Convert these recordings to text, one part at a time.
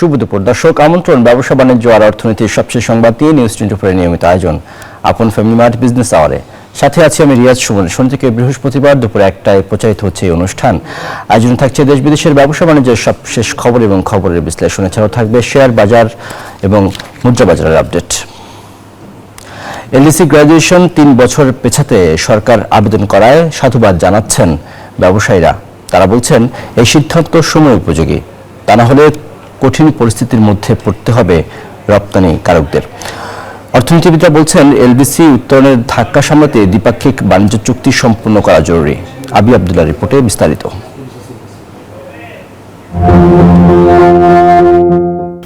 শুভ দুপুর দর্শক, আমন্ত্রণ ব্যবসা বাণিজ্য আর অর্থনীতির সবশেষ সংবাদ নিয়ে নিউজ 24 নিয়মিত আয়োজন আপন ফ্যামিলি মার্ট বিজনেস আওয়ারে। সাথে আছি আমি রিয়াজ সুমন। শনি থেকে বৃহস্পতিবার দুপুর 1টায় প্রচারিত হচ্ছে এই অনুষ্ঠান। আয়োজন থাকছে দেশ বিদেশের ব্যবসা বাণিজ্যের সবশেষ খবর এবং খবরের বিশ্লেষণ। এছাড়াও থাকবে শেয়ার বাজার এবং মুদ্রা বাজারের আপডেট। এলডিসি গ্র্যাজুয়েশন 3 বছর পেছাতে সরকার আবেদন করায় সাধুবাদ জানাচ্ছেন ব্যবসায়ীরা। তারা বলছেন এই সিদ্ধান্ত সময় উপযোগী, তা না হলে কঠিন পরিস্থিতির মধ্যে পড়তে হবে রপ্তানিকারকদের। অর্থনীতিবিদরা বলছেন এলডিসি উত্তরণের ধাক্কা সামলাতে দ্বিপাক্ষিক বাণিজ্য চুক্তি সম্পূর্ণ করা জরুরি। আবি আব্দুল্লাহ রিপোর্টে বিস্তারিত।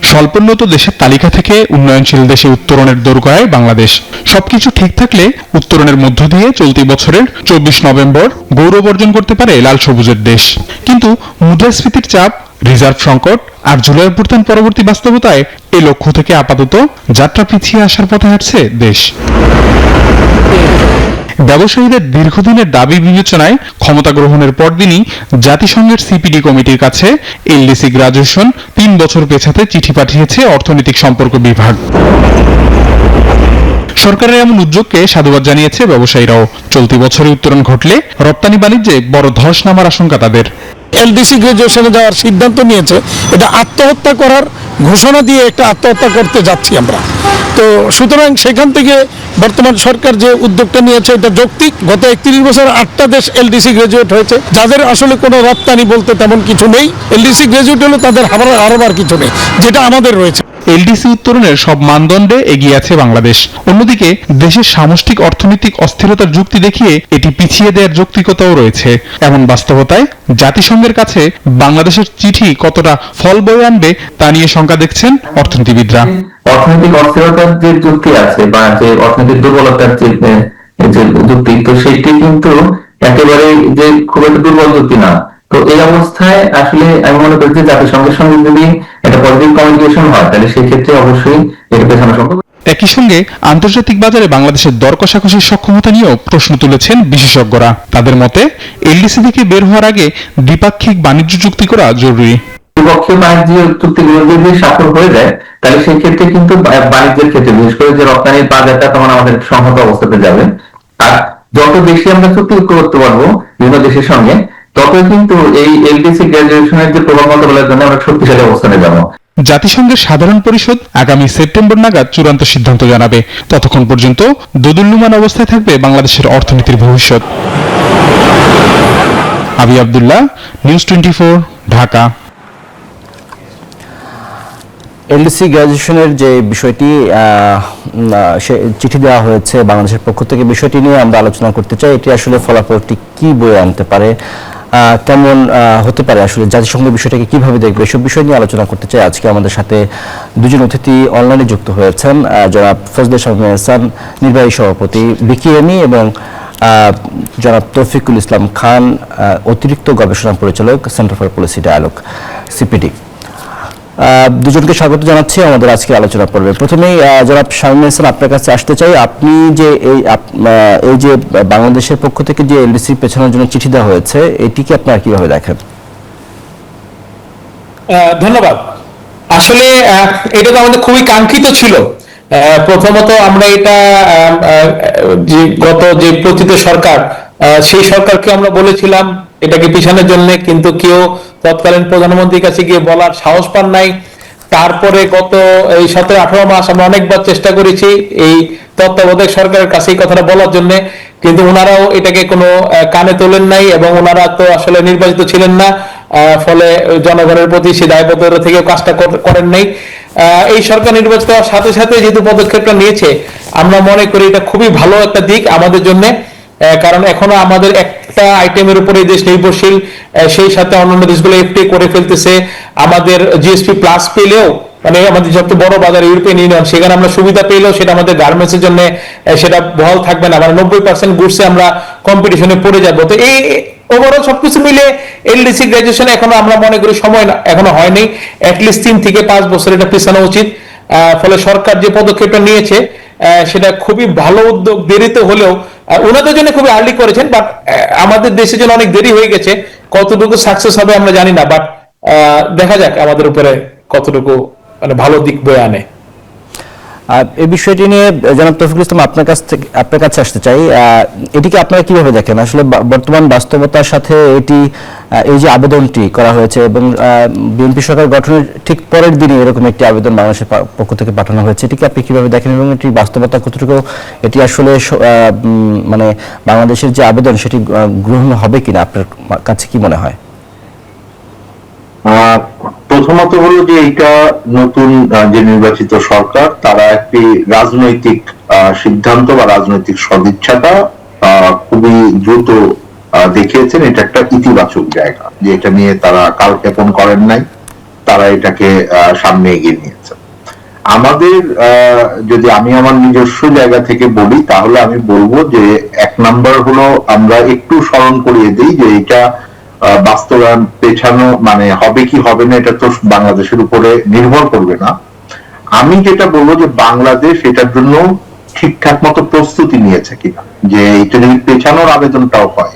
স্বল্পোন্নত দেশের তালিকা থেকে উন্নয়নশীল দেশে উত্তরণের দোরগোড়ায় বাংলাদেশ। সবকিছু ঠিক থাকলে উত্তরণের মধ্য দিয়ে চলতি বছরের 24 নভেম্বর গৌরব অর্জন করতে পারে লাল সবুজের দেশ। কিন্তু মুদ্রাস্ফীতির চাপ, রিজার্ভ সংকট আর জুলাই অভ্যুত্থান পরবর্তী বাস্তবতায় এই লক্ষ্য থেকে আপাতত যাত্রা পিছিয়ে আসার পথে হাঁটছে দেশ। ব্যবসায়ীদের দীর্ঘদিনের দাবি বিবেচনায় ক্ষমতা গ্রহণের পরদিনই জাতিসংঘের সিপিডি কমিটির কাছে এলডিসি গ্র্যাজুয়েশন 3 বছর পেছাতে চিঠি পাঠিয়েছে অর্থনৈতিক সম্পর্ক বিভাগ। সরকারের এমন উদ্যোগকে সাধুবাদ জানিয়েছে ব্যবসায়ীরাও। চলতি বছরে উত্তরণ ঘটলে রপ্তানি বাণিজ্যে বড় ধস নামার আশঙ্কা তাদের। এলডিসি গ্র্যাজুয়েশনে যাওয়ার সিদ্ধান্ত নিয়েছে, এটা আত্মহত্যা করার ঘোষণা দিয়ে একটা আত্মহত্যা করতে যাচ্ছি আমরা। তো সুতরাং সেখান থেকে বর্তমান সরকার যে উদ্যোগটা নিয়েছে এটা যৌক্তিক। গত 31 বছর 8টা দেশ এলডিসি গ্র্যাজুয়েট হয়েছে, যাদের আসলে কোনো রপ্তানি বলতে তেমন কিছু নেই। এলডিসি গ্র্যাজুয়েট হলে তাদের হারাবার কিছু নেই, যেটা আমাদের রয়েছে। এলডিসি উত্তরণের সব মানদণ্ডে এগিয়ে আছে বাংলাদেশ। অন্যদিকে দেশের সামষ্টিক অর্থনৈতিক অস্থিরতার যুক্তি দেখিয়ে এটি পিছিয়ে দেওয়ার যৌক্তিকতাও রয়েছে। এমন বাস্তবতায় জাতিসংঘের কাছে বাংলাদেশের চিঠি কতটা ফল বয়ে আনবে তা নিয়ে শঙ্কা দেখছেন অর্থনীতিবিদরা। অর্থনৈতিক অস্থিরতার যে যুক্তি আছে বা যে অর্থনৈতিক দুর্বলতার যে যুক্তি, তো সেটি কিন্তু একেবারে যে খুব একটা দুর্বল যুক্তি না। তো এই অবস্থায় আসলে আমি মনে করি যে জাতিসংঘের সঙ্গে যদি একটা পজিটিভ কমিউনিকেশন হয় তাহলে সেই ক্ষেত্রে অবশ্যই এটা পেছানো সম্ভব। একই সঙ্গে আন্তর্জাতিক বাজারে বাংলাদেশের দর কষাকষির সক্ষমতা নিয়েও প্রশ্ন তুলেছেন বিশেষজ্ঞরা। তাদের মতে এলডিসি থেকে বের হওয়ার আগে দ্বিপাক্ষিক বাণিজ্য চুক্তি করা জরুরি। দ্বিপক্ষীয় বাণিজ্য চুক্তিগুলো যদি সফল হয়ে যায় তাহলে সেই ক্ষেত্রে কিন্তু বাণিজ্যের ক্ষেত্রে বিশেষ করে যে রপ্তানির বাজারটা তখন আমাদের সংহত অবস্থাতে যাবে। আর যত বেশি আমরা চুক্তি করতে পারবো বিভিন্ন দেশের সঙ্গে, ততই কিন্তু এই এলডিসি গ্র্যাজুয়েশনের যে প্রভাব মোকাবেলার জন্য আমরা শক্তিশালী অবস্থানে যাবো। জাতিসংঘের সাধারণ পরিষদ আগামী সেপ্টেম্বর নাগাদ চূড়ান্ত সিদ্ধান্ত জানাবে। ততক্ষণ পর্যন্ত দোদুল্যমান অবস্থায় থাকবে বাংলাদেশের অর্থনীতির ভবিষ্যৎ। আবি আব্দুল্লাহ, নিউজ 24, ঢাকা। এলডিসি গ্র্যাজুয়েশনের যে বিষয়টি চিঠি দেওয়া হয়েছে বাংলাদেশের পক্ষ থেকে, বিষয়টি নিয়ে আমরা আলোচনা করতে চাই। এটি আসলে ফলাফলটি কি বয়ে আনতে পারে, কেমন হতে পারে, আসলে জাতিসংঘ বিষয়টাকে কিভাবে দেখবে, এসব বিষয় নিয়ে আলোচনা করতে চাই। আজকে আমাদের সাথে দুজন অতিথি অনলাইনে যুক্ত হয়েছেন। জনাব ফজলে শামীম এহসান, নির্বাহী সভাপতি বিকিএমই, এবং জনাব তৌফিকুল ইসলাম খান, অতিরিক্ত গবেষণা পরিচালক, Centre for Policy Dialogue, CPD. দুজনকে স্বাগত জানাচ্ছি আমাদের আজকে আলোচনা পর্বে। প্রথমেই জনাব শামীম এহসান, আপনার কাছে আসতে চাই। আপনি যে এই যে বাংলাদেশের পক্ষ থেকে যে এলডিসি পেছানোর জন্য চিঠি দেওয়া হয়েছে, এটিকে আপনারা কিভাবে দেখেন? ধন্যবাদ। আসলে এটা তো আমাদের খুবই কাঙ্ক্ষিত ছিল। প্রথমত আমরা এটা যে গত যে পতিত সরকার, সেই সরকারকে আমরা বলেছিলাম এটাকে পিছানোর জন্য, কিন্তু কেউ তৎকালীন প্রধানমন্ত্রীর কাছে গিয়ে বলার সাহস পান নাই। তারপরে গত এই 17-18 মাস আমরা অনেকবার চেষ্টা করেছি এই তত্ত্বাবধায়ক সরকারের কাছে এই কথাটা বলার জন্য, কিন্তু ওনারাও এটাকে কোনো কানে তোলেন নাই, এবং ওনারা তো আসলে নির্বাচিত ছিলেন না, ফলে জনগণের প্রতি সেই দায়বদ্ধতা থেকে কাজটা করেন নাই। এই সরকার নির্বাচিত হওয়ার সাথে সাথে যেহেতু পদক্ষেপটা নিয়েছে, আমরা মনে করি এটা খুবই ভালো একটা দিক আমাদের জন্য। কারণ এখনো আমাদের একটা আইটেমের উপরে দেশ নির্ভরশীল, সেই সাথে অন্যান্য দেশগুলো এফটিএ করে ফেলতেছে। আমাদের জিএসপি প্লাস পেলেও, মানে আমাদের যত বড় বাজার ইউরোপিয়ান ইউনিয়ন, সেখানে আমরা সুবিধা পেলেও সেটা আমাদের গার্মেন্টসের জন্য সেটা বহাল থাকবে না, মানে 90% গুডসে আমরা কম্পিটিশনে পড়ে যাবো। তো এই ওভারঅল সবকিছু মিলে এলডিসি গ্র্যাজুয়েশন এখনো আমরা মনে করি সময় এখনো হয়নি, অ্যাটলিস্ট 3 থেকে 5 বছর এটা পেছানো উচিত। ফলে সরকার যে পদক্ষেপটা নিয়েছে সেটা খুবই ভালো উদ্যোগ, দেরিতে হলেও ওনাদের জন্য খুবই আর্লি করেছেন, বাট আমাদের দেশের জন্য অনেক দেরি হয়ে গেছে। কতটুকু সাকসেস হবে আমরা জানি না, বাট দেখা যাক আমাদের উপরে কতটুকু মানে ভালো দিক বয়ে আনে। আর এই বিষয়টি নিয়ে জনাব তৌফিকুল ইসলাম আপনার কাছে আসতে চাই, এটিকে আপনারা কিভাবে দেখেন? আসলে বর্তমান বাস্তবতার সাথে এই যে আবেদনটি করা হয়েছে এবং বিএনপি সরকার গঠনের ঠিক পরের দিনে এরকম একটি আবেদন বাংলাদেশের পক্ষ থেকে পাঠানো হয়েছে, এটিকে আপনি কিভাবে দেখেন এবং এটি বাস্তবতা কতটুকু, এটি আসলে মানে বাংলাদেশের যে আবেদন সেটি গ্রহণ হবে কিনা আপনার কাছে কি মনে হয়? প্রথমত হলো যে এটা নতুন যে নির্বাচিত সরকার তারা একটি রাজনৈতিক সিদ্ধান্ত বা রাজনৈতিক সদিচ্ছাটা খুবই দ্রুত দেখিয়েছেন। এটা একটা ইতিবাচক জায়গা যে এটা নিয়ে তারা কালক্ষেপণ করেন নাই, তারা এটাকে সামনে এগিয়ে নিয়েছেন। আমাদের যদি আমি আমার নিজস্ব জায়গা থেকে বলি তাহলে আমি বলবো যে 1 নাম্বার হলো আমরা একটু স্মরণ করিয়ে দিই যে এটা বাস্তবায়ন পেছানো মানে হবে কি হবে না এটা তো বাংলাদেশের উপরে নির্ভর করবে না। আমি যেটা বলবো যে বাংলাদেশ এটার জন্য ঠিকঠাক মতো প্রস্তুতি নিয়েছে কিনা, যে এটা যদি পেছানোর আবেদনটাও হয়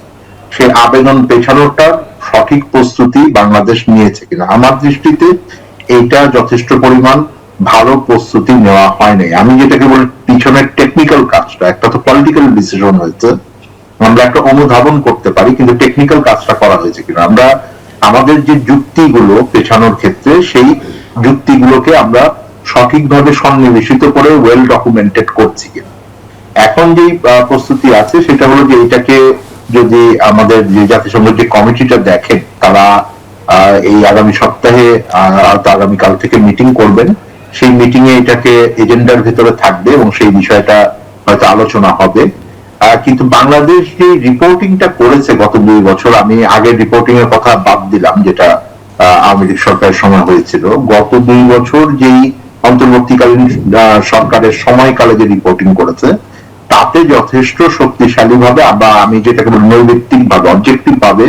সে আবেদন পেছানোটার সঠিক প্রস্তুতি বাংলাদেশ নিয়েছে কিনা। আমার দৃষ্টিতে এইটা যথেষ্ট পরিমাণ ভালো প্রস্তুতি নেওয়া হয় নাই। আমি যেটাকে বলি পিছনের টেকনিক্যাল কাজটা, একটা তো পলিটিক্যাল ডিসিশন হয়েছে, আমরা একটা অনুধাবন করতে পারি, কিন্তু টেকনিক্যাল কাজটা করা হয়েছে কিনা, আমরা আমাদের যে যুক্তিগুলো পেছানোর ক্ষেত্রে সেই যুক্তিগুলোকে আমরা সঠিকভাবে সন্নিবেশিত করে ওয়েল ডকুমেন্টেড করছি কিনা। এখন যে প্রস্তুতি আছে সেটা হলো যে এটাকে যদি আমাদের যে জাতিসংঘের যে কমিটিটা দেখেন তারা এই আগামী সপ্তাহে আগামীকাল থেকে মিটিং করবেন, সেই মিটিং এ এটাকে এজেন্ডার ভিতরে থাকবে এবং সেই বিষয়টা হয়তো আলোচনা হবে। কিন্তু বাংলাদেশ যে রিপোর্টিংটা করেছে গত 2 বছর, আমি আগের রিপোর্টিং এর কথা বাদ দিলাম যেটা আওয়ামী লীগ সরকারের সময় হয়েছিল, গত 2 বছর যেই অন্তর্বর্তীকালীন সরকারের সময়কালে যে রিপোর্টিং করেছে তাতে যথেষ্ট শক্তিশালী ভাবে বা আমি যেটাকে বলি নৈতিক ভাবে অবজেক্টিভ ভাবে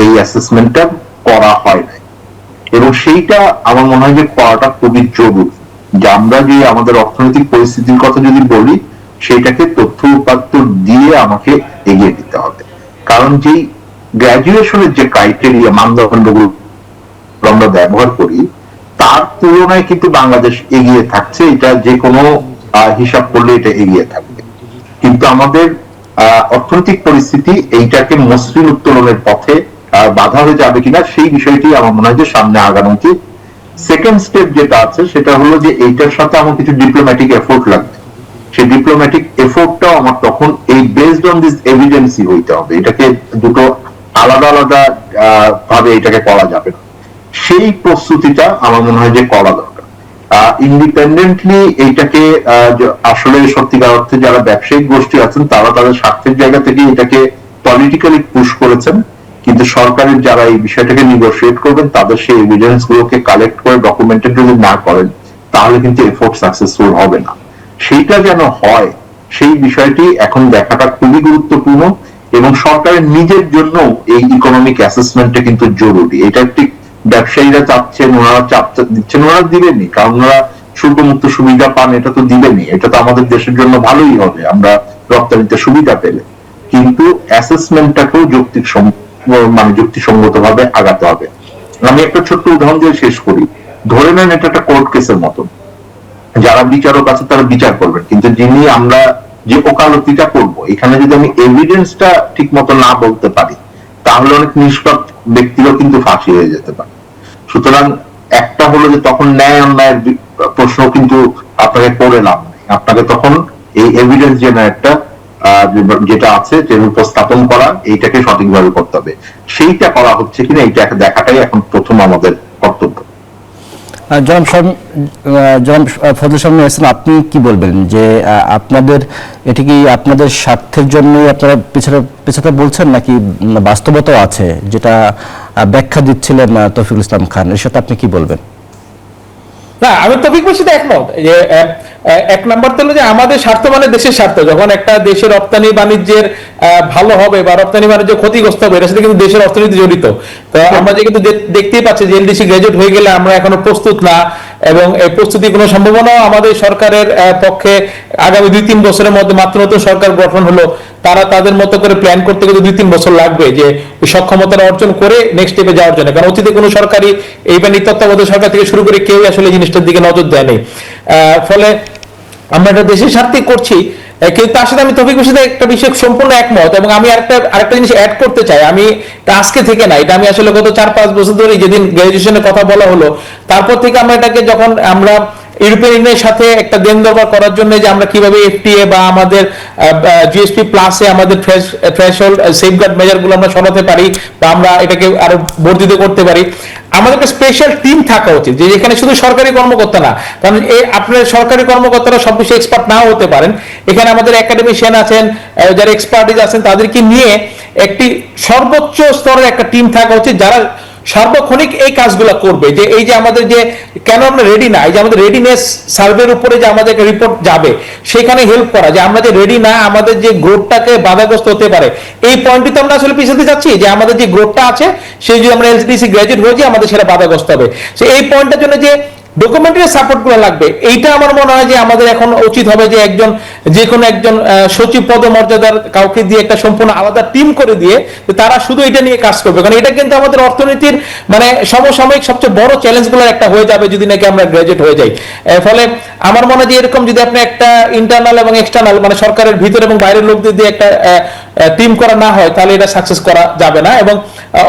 এই অ্যাসেসমেন্টটা করা হয় নাই, এবং সেইটা আমার মনে হয় যে করাটা খুবই জরুরি। যে আমরা যে আমাদের অর্থনৈতিক পরিস্থিতির কথা যদি বলি সেটাকে তথ্য উপাত্ত দিয়ে আমাকে এগিয়ে দিতে হবে, কারণ যেই গ্রাজুয়েশনের যে ক্রাইটেরিয়া মানদণ্ডগুলো আমরা ব্যবহার করি তার তুলনায় কিন্তু বাংলাদেশ এগিয়ে থাকছে, এটা যে কোনো হিসাব করলে এটা এগিয়ে থাকবে। কিন্তু আমাদের অর্থনৈতিক পরিস্থিতি এইটাকে মসৃণ উত্তোলনের পথে বাধা হয়ে যাবে কিনা সেই বিষয়টি আমার মনে হয় যে সামনে আগানো উচিত। সেকেন্ড স্টেপ যেটা আছে সেটা হলো যে এইটার সাথে আমার কিছু ডিপ্লোম্যাটিক এফোর্ট লাগবে, সেই ডিপ্লোম্যাটিক এফোর্টটাও আমার তখন এই বেসড অন দিস এভিডেন্সই হইতে হবে, এটাকে দুটো আলাদা আলাদা ভাবে এটাকে করা যাবে না। সেই প্রস্তুতিটা আমার মনে হয় যে করা দরকার। ইন্ডিপেন্ডেন্টলি এইটাকে আসলে সত্যিকার অর্থে যারা ব্যবসায়িক গোষ্ঠী আছেন তারা তাদের স্বার্থের জায়গা থেকে এটাকে পলিটিক্যালি পুশ করেছেন, কিন্তু সরকারের যারা এই বিষয়টাকে নিগোশিয়েট করবেন তাদের সেই এভিডেন্স গুলোকে কালেক্ট করে ডকুমেন্টেড যদি না করেন তাহলে কিন্তু এফোর্ট সাকসেসফুল হবে না। সেইটা যেন হয় সেই বিষয়টি এখন দেখাটা খুবই গুরুত্বপূর্ণ, এবং সরকারের নিজের জন্য এই ইকোনমিক অ্যাসেসমেন্টটা কিন্তু জরুরি। এটা ঠিক ব্যবসায়ীরা চাচ্ছেন, ওনারা চাপ দিচ্ছেন, ওনারা দিবেনই, কারণ ওনারা শুল্কমুক্ত সুবিধা পান, এটা তো দিবেনই, এটা তো আমাদের দেশের জন্য ভালোই হবে আমরা রপ্তানিতে সুবিধা পেলে, কিন্তু অ্যাসেসমেন্টটাকেও যুক্তিসঙ্গত ভাবে আগাতে হবে। আমি একটা ছোট্ট উদাহরণ দিয়ে শেষ করি। ধরে নেন এটা একটা কোর্ট কেসের মতো, যারা বিচারক আছে তারা বিচার করবেন, কিন্তু যিনি আমরা যে ওকালতিটা করবো এখানে যদি আমি এভিডেন্সটা ঠিক মতো না বলতে পারি তাহলে অনেক নিষ্পাপ ব্যক্তিরও কিন্তু ফাঁসি হয়ে যেতে পারে। সুতরাং একটা হলো যে তখন ন্যায় অন্যায়ের প্রশ্ন কিন্তু আপনাকে করে লাভ নেই, আপনাকে তখন এই এভিডেন্স জেনারেটটা যেটা আছে যে উপস্থাপন করা এইটাকে সঠিকভাবে করতে হবে, সেইটা করা হচ্ছে কিনা এইটা দেখাটাই এখন প্রথম আমাদের কর্তব্য। জনাব ফজলুল সামনে আছেন, আপনি কি বলবেন যে এটি কি আপনাদের স্বার্থের জন্যই আপনারা পেছাতে বলছেন নাকি বাস্তবতাও আছে যেটা ব্যাখ্যা দিচ্ছিলেন তৌফিকুল ইসলাম খান, এর সাথে আপনি কি বলবেন? না, আমি তৌফিক ভাইয়ের সাথে একমত যে 1 নাম্বার তো হলো যে আমাদের স্বার্থ মানে দেশের স্বার্থ। যখন একটা দেশের রপ্তানি বাণিজ্যের ভালো হবে বা রপ্তানি বাণিজ্য ক্ষতিগ্রস্ত হবে এর সাথে কিন্তু দেশের অর্থনীতি জড়িত। তো আমরা যে কিন্তু দেখতেই পাচ্ছি যে এলডিসি গ্রাজুয়েট হয়ে গেলে আমরা এখনো প্রস্তুত না, এবং এই প্রস্তুতি কোনো সম্ভাবনাও আমাদের সরকারের পক্ষে আগামী 2-3 বছরের মধ্যে মাত্র নতুন সরকার গঠন হলো, তারা তাদের মতো করে প্ল্যান করতে গেলে 2-3 বছর লাগবে যে ওই সক্ষমতা অর্জন করে নেক্সট স্টেপে যাওয়ার জন্য, কারণ অতীতে কোনো সরকারি এই বা তত্ত্বাবধায়ক সরকার থেকে শুরু করে কেউ আসলে এই জিনিসটার দিকে নজর দেয়নি। ফলে আমরা এটা দেশের স্বার্থে করছি, কিন্তু তার সাথে আমি তৌফিক সাথে একটা বিষয় সম্পূর্ণ একমত। এবং আমি আরেকটা জিনিস অ্যাড করতে চাই, আমি এটা আজকে থেকে না, এটা আমি আসলে গত 4-5 বছর ধরে, যেদিন গ্রাজুয়েশনের কথা বলা হলো তারপর থেকে আমরা এটাকে, যখন আমরা ইউরোপিয়ান ইউনিয়নের সাথে একটা দেন দরবার করার জন্য যে আমরা কিভাবে এফটিএ বা আমাদের জিএসপি প্লাসে আমাদের থ্রেশহোল্ড সেফগার্ড মেজারগুলো আমরা সরাতে পারি বা আমরা এটাকে আরো বর্ধিত করতে পারি, আমাদের একটা স্পেশাল টিম থাকা উচিত, যে এখানে শুধু সরকারি কর্মকর্তা না, কারণ এই আপনার সরকারি কর্মকর্তারা সব কিছু এক্সপার্ট নাও হতে পারেন, এখানে আমাদের একাডেমিশিয়ান আছেন, যারা এক্সপার্টিস আছেন, তাদেরকে নিয়ে একটি সর্বোচ্চ স্তরের একটা টিম থাকা উচিত যারা সার্বক্ষণিক এই কাজগুলো করবে। যে এই যে আমাদের যে কেন আমরা রেডি না, এই যে আমাদের রেডিনেস সার্ভের উপরে যে আমাদের রিপোর্ট যাবে সেখানে হেল্প করা, যে আমরা যে রেডি না, আমাদের যে গ্রোথটাকে বাধাগ্রস্ত হতে পারে, এই পয়েন্টটিতে আমরা আসলে পিছাতে যাচ্ছি, যে আমাদের যে গ্রোথটা আছে সেই যদি আমরা এলসিডিসি গ্র্যাজুয়েট হয়ে যাই আমাদের সেটা বাধাগ্রস্ত হবে। এই পয়েন্টটার জন্য যে ডকুমেন্টারি সাপোর্ট গুলো লাগবে, এইটা আমার মনে হয় যে আমাদের এখন উচিত হবে যে যে কোনো একজন সচিব পদমর্যাদার কাউকে দিয়ে একটা সম্পূর্ণ আলাদা টিম করে দিয়ে তারা শুধু এটা নিয়ে কাজ করবে, কারণ এটা কিন্তু আমাদের অর্থনীতির মানে সমসাময়িক সবচেয়ে বড় চ্যালেঞ্জ গুলোর একটা হয়ে যাবে যদি নাকি আমরা গ্রাজুয়েট হয়ে যাই। ফলে আমার মনে হয় যে এরকম যদি আপনি একটা ইন্টারনাল এবং এক্সটার্নাল মানে সরকারের ভিতর এবং বাইরের লোকদের দিয়ে একটা টিম করা না হয় তাহলে এটা সাকসেস করা যাবে না। এবং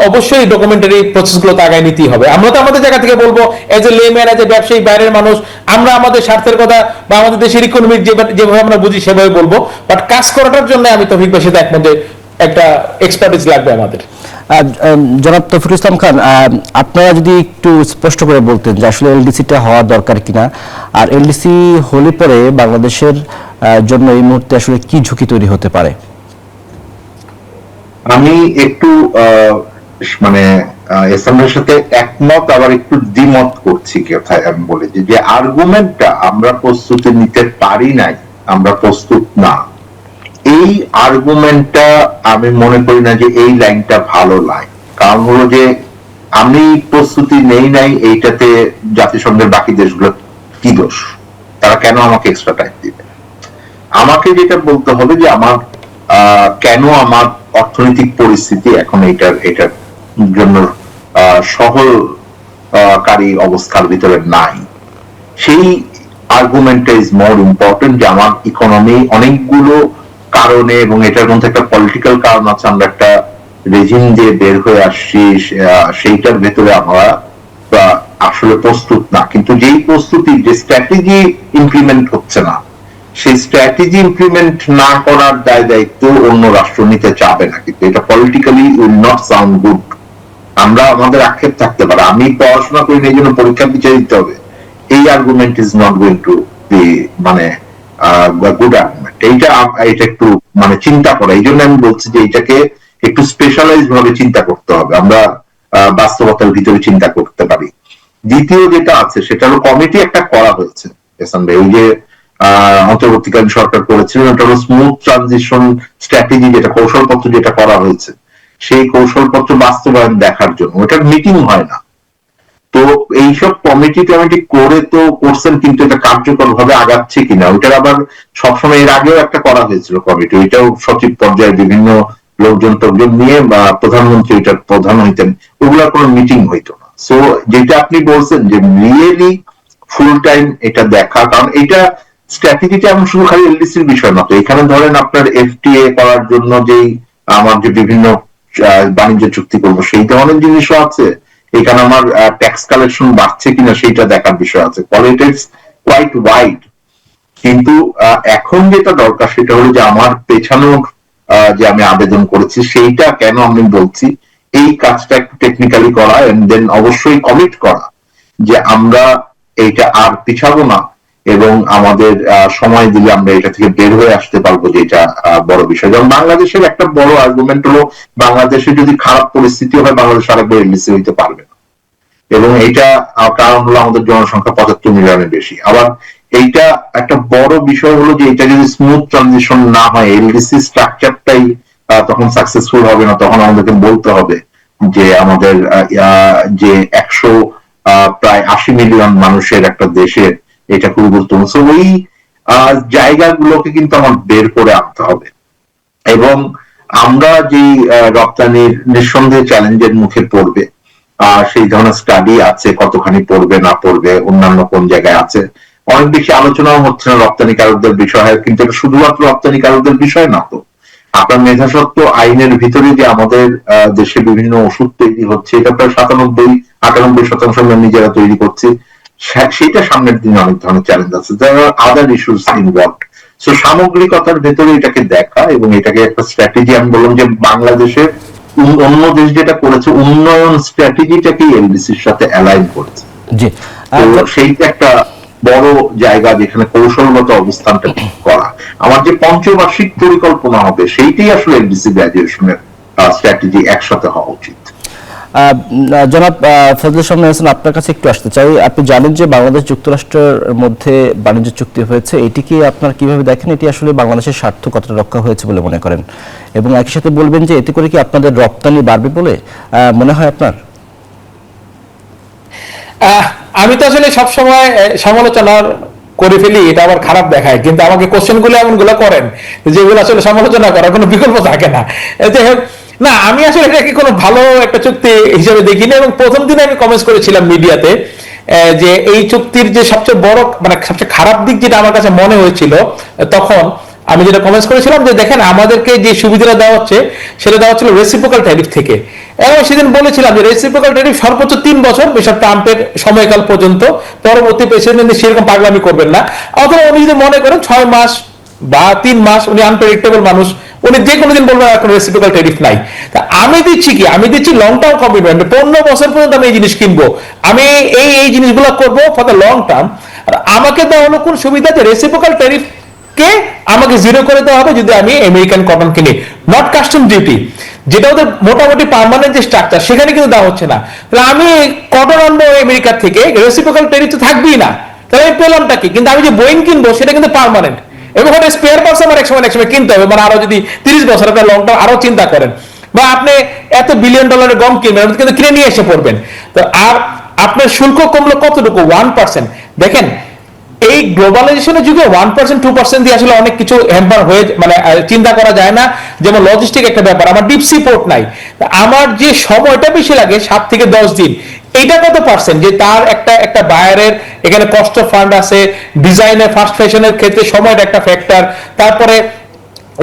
অবশ্যই ডকুমেন্টারি প্রসেসগুলো তো আগায় নিতেই হবে। আমরা তো আমাদের জায়গা থেকে বলবো, as a layman, as a ব্যবসায়ী, বাইরের মানুষ, আমরা আমাদের স্বার্থের কথা বা আমাদের দেশের ইকোনমিক যেভাবে আমরা বুঝি সেভাবে বলবো, বাট কাজ করাটার জন্য আমি তৌফিক ভাইয়ের সাথে একমত, একটা এক্সপার্টিস লাগবে আমাদের। জনাব তৌফিকুল ইসলাম খান, আপনারা যদি একটু স্পষ্ট করে বলতেন যে আসলে এলডিসিটা হওয়া দরকার কিনা, আর এলডিসি হলে পরে বাংলাদেশের জন্য এই মুহূর্তে আসলে কি ঝুঁকি তৈরি হতে পারে? আমি একটু মানে এসএমের সাথে একমত, আবার একটু দ্বিমত করছি। কোথায় আমি বলি যে আর্গুমেন্টটা আমরা প্রস্তুতি নিতে পারি নাই, আমরা প্রস্তুত না, এই আর্গুমেন্টটা আমি মনে করি না যে এই লাইনটা ভালো লাইন। কারণ হলো যে আমি প্রস্তুতি নেই নাই, এইটাতে জাতিসংঘের বাকি দেশগুলো কি দোষ? তারা কেন আমাকে এক্সট্রা টাইম দিবে? আমাকে যেটা বলতে হবে যে আমার কেন আমার অর্থনৈতিক পরিস্থিতি এখন এটার জন্য সহকারী অবস্থার ভিতরে নাই, সেই আর্গুমেন্টটা ইজ মোর ইম্পর্টেন্ট। যে আমার ইকোনমি অনেকগুলো কারণে, এবং এটার মধ্যে একটা পলিটিক্যাল কারণ আছে, আমরা একটা রেজিম দিয়ে বের হয়ে আসছি, সেইটার ভেতরে আমরা আসলে প্রস্তুত না। কিন্তু যেই প্রস্তুতি, যে স্ট্র্যাটেজি ইমপ্লিমেন্ট হচ্ছে না, সেই স্ট্র্যাটেজি ইমপ্লিমেন্ট না করার দায় দায়িত্ব অন্য রাষ্ট্র নিতে চাবে না, কিন্তু এটা politically will not sound good. আমরা আমাদের আক্ষেপ থাকতে পারে, আমি পড়াশোনা করি এই জন্য পরীক্ষা পিছিয়ে দিতে হবে, এই argument is not going to be মানে গুড আর্গুমেন্ট। এটা একটু মানে চিন্তা করা, এই জন্য আমি বলছি যে এটাকে একটু স্পেশালাইজ ভাবে চিন্তা করতে হবে, আমরা বাস্তবতার ভিতরে চিন্তা করতে পারি। দ্বিতীয় যেটা আছে সেটা হলো কমিটি একটা করা হয়েছে এহসান ভাই, ওই যে অন্তর্বর্তীকালীন সরকার করেছিলেন, ওটা হলো স্মুথ ট্রানজিশন স্ট্র্যাটেজি, যেটা কৌশলপত্র যেটা করা হয়েছে, সেই কৌশলপত্র বাস্তবায়ন দেখার জন্য ওটার মিটিং হয় না। তো এইসব কমিটি করে তো করছেন, কিন্তু এটা কার্যকর ভাবে আগাচ্ছে কিনা, ওইটার আবার সবসময় এর আগেও একটা করা হয়েছিল কমিটি, ওইটাও সচিব পর্যায়ে বিভিন্ন লোকজন নিয়ে বা প্রধানমন্ত্রী ওইটার প্রধান হইতেন, ওগুলার কোনো মিটিং হইতো না। সো যেটা আপনি বলছেন যে রিয়েলি ফুল টাইম এটা দেখা, কারণ এটা স্ট্র্যাটেজিটা এমন শুধু খালি এলডিসির বিষয় না, তো এখানে ধরেন আপনার এফটিএ করার জন্য যেই আমার যে বিভিন্ন বাণিজ্য চুক্তি করবো সেই ধরনের জিনিসও আছে, এখানে আমার ট্যাক্স কালেকশন বাড়ছে কিনা সেইটা দেখার বিষয় আছে, পলিটিক্স কোয়াইট ওয়াইড। কিন্তু এখন যেটা দরকার সেটা হলো যে আমার পেছানোর যে আমি আবেদন করেছি সেইটা কেন আমি বলছি, এই কাজটা একটু টেকনিক্যালি করা, এন্ড দেন অবশ্যই কমিট করা যে আমরা এইটা আর পিছাবো না, এবং আমাদের সময় দিলে আমরা এটা থেকে বের হয়ে আসতে পারবো, যে এটা বড় বিষয়। যেমন বাংলাদেশের একটা বড় আর্গুমেন্ট হলো, বাংলাদেশে যদি খারাপ পরিস্থিতি হয় বাংলাদেশ আরেকবার এলডিসি হইতে পারবে না, এবং এইটা কারণ হলো আমাদের জনসংখ্যা 75 মিলিয়নের বেশি। আবার এইটা একটা বড় বিষয় হলো যে এটা যদি স্মুথ ট্রানজিশন না হয়, এলডিসি স্ট্রাকচারটাই তখন সাকসেসফুল হবে না, তখন আমাদেরকে বলতে হবে যে আমাদের যে প্রায় 80 মিলিয়ন মানুষের একটা দেশে এটা খুবই গুরুত্বপূর্ণ। ওই জায়গাগুলোকে কিন্তু আমার বের করে আনতে হবে, এবং আমরা যে রপ্তানির নিঃসন্দেহে চ্যালেঞ্জের মুখে পড়বে সেই ধরনের স্টাডি আছে, কতখানি পড়বে না পড়বে, অন্যান্য কোন জায়গায় আছে, অনেক বেশি আলোচনাও হচ্ছে না রপ্তানিকারকদের বিষয়ে, কিন্তু এটা শুধুমাত্র রপ্তানিকারকদের বিষয় না। তো আপনার মেধাস্বত্ব আইনের ভিতরে যে আমাদের দেশে বিভিন্ন ওষুধ তৈরি হচ্ছে, এটা প্রায় 97-98% আমরা নিজেরা তৈরি করছি, সেটা সামনের দিনে অনেক ধরনের চ্যালেঞ্জ আছে, আদার ইস্যুস ইনভলভড। সো সামগ্রিকতার ভেতরে এটাকে দেখা এবং এটাকে একটা স্ট্র্যাটেজি, আমি বললাম যে বাংলাদেশের অন্য দেশ যেটা করেছে উন্নয়ন স্ট্র্যাটেজিটাকে এলডিসির সাথে অ্যালাইন করেছে। জি, তো সেইটা একটা বড় জায়গা যেখানে কৌশলগত অবস্থানটা ঠিক করা। আমার যে পঞ্চবার্ষিক পরিকল্পনা হবে সেইটাই আসলে এলডিসি গ্রাজুয়েশনের স্ট্র্যাটেজি একসাথে হওয়া উচিত। জনাব ফজলুর রহমান হাসান, আপনার কাছে একটু আসতে চাই। আপনি জানেন যে বাংলাদেশ যুক্তরাষ্ট্রের মধ্যে বাণিজ্য চুক্তি হয়েছে, এটিকে আপনার কিভাবে দেখেন? এটি আসলে বাংলাদেশের স্বার্থ কতটা রক্ষা হয়েছে বলে মনে করেন? এবং একই সাথে বলবেন যে এতে করে কি আপনাদের রপ্তানি বাড়বে বলে মনে হয় আপনার? আমি তো আসলে সবসময় সমালোচনা করে ফেলি, এটা আবার খারাপ দেখায়, কিন্তু আমাকে কোশ্চেনগুলো এমনগুলো করেন যেগুলো আসলে সমালোচনা করার কোনো বিকল্প থাকে না। না, আমি আসলে এটাকে কোনো ভালো একটা চুক্তি হিসেবে দেখিনি, এবং প্রথম দিনে আমি কমেন্টস করেছিলাম মিডিয়াতে যে এই চুক্তির যে সবচেয়ে বড় মানে সবচেয়ে খারাপ দিক যেটা আমার কাছে মনে হয়েছিল, তখন আমি যেটা কমেন্টস করেছিলাম যে দেখেন আমাদেরকে যে সুবিধাটা দেওয়া হচ্ছে সেটা দেওয়া হচ্ছিল রেসিপ্রোকাল ট্যারিফ থেকে। এবং সেদিন বলেছিলাম যে রেসিপ্রোকাল ট্যারিফ সর্বোচ্চ 3 বছর, মিস্টার ট্রাম্পের সময়কাল পর্যন্ত, পরবর্তী প্রেসিডেন্ট সেরকম পাগলামি করবেন না। অথবা উনি যদি মনে করেন 6 মাস বা 3 মাস, উনি আনপ্রেডিক্টেবল মানুষ, উনি যে কোনো দিন বলবেন এখন রেসিপ্রোকাল ট্যারিফ নাই। তা আমি দিচ্ছি কি, আমি দিচ্ছি লং টার্ম কমিটমেন্ট, 15 বছর পর্যন্ত আমি এই জিনিস কিনবো, আমি এই জিনিসগুলো করবো ফর দ্য লং টার্ম। আর আমাকে দেওয়া হলো কোন সুবিধা, যে রেসিপ্রোকাল ট্যারিফ কে আমাকে জিরো করে দেওয়া হবে যদি আমি আমেরিকান কটন কিনি, নট কাস্টম ডিউটি, যেটা ওদের মোটামুটি পার্মানেন্ট যে স্ট্রাকচার সেখানে কিন্তু দেওয়া হচ্ছে না। তাহলে আমি কটন আনবো আমেরিকার থেকে, রেসিপ্রোকাল ট্যারিফ তো থাকবেই না, তাহলে আমি পেলামটা কি? কিন্তু আমি যে বোয়িং কিনবো সেটা কিন্তু পার্মানেন্ট, এবং ওটা স্পেয়ার পার্টস আমার একসময় কিনতে হবে, মানে আরো যদি 30 বছর আপনার লং টার্ম আরো চিন্তা করেন, বা আপনি এত $1 বিলিয়ন গম কিনবেন, কিন্তু কিনে নিয়ে এসে পড়বেন। তো আর আপনার শুল্ক কমলো কতটুকু? 1%। দেখেন এই গ্লোবালাইজেশনের যুগে 1% 2% দিয়ে আসলে অনেক কিছু হ্যাম্পার হয়ে, মানে চিন্তা করা যায় না। যেমন লজিস্টিক একটা ব্যাপার, আমার ডিপ সি পোর্ট নাই, আমার যে সময়টা বেশি লাগে 7 থেকে 10 দিন, এইটা কত পার্সেন্ট? যে তার একটা বায়ারের এখানে কস্ট অফ ফান্ড আছে, ডিজাইনের ফাস্ট ফ্যাশনের ক্ষেত্রে সময়টা একটা ফ্যাক্টর, তারপরে